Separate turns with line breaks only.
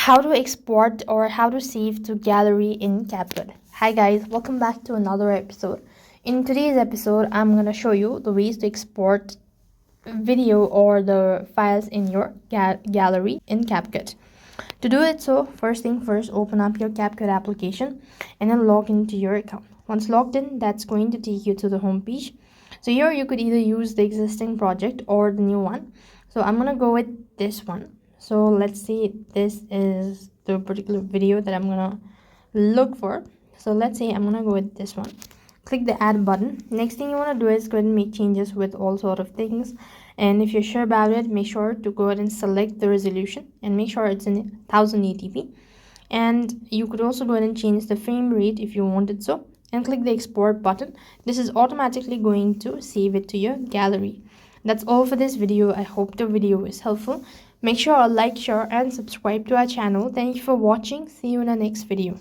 how to export or how to save to gallery in Capcut. Hi guys, welcome back to another episode. In today's episode, I'm going to show you the ways to export video or the files in your gallery in Capcut. To do it, so first thing first, open up your Capcut application and then log into your account. Once logged in, that's going to take you to the home page. So here you could either use the existing project or the new one. So I'm going to go with this one. So let's see, this is the particular video that I'm gonna look for. So let's say I'm gonna go with this one. Click the add button. Next thing you want to do is go ahead and make changes with all sort of things, and if you're sure about it, make sure to go ahead and select the resolution and make sure it's in 1080p. And you could also go ahead and change the frame rate if you wanted so, and click the export button. This is automatically going to save it to your gallery. That's all for this video. I hope the video is helpful. Make sure to like, share and subscribe to our channel. Thank you for watching. See you in the next video.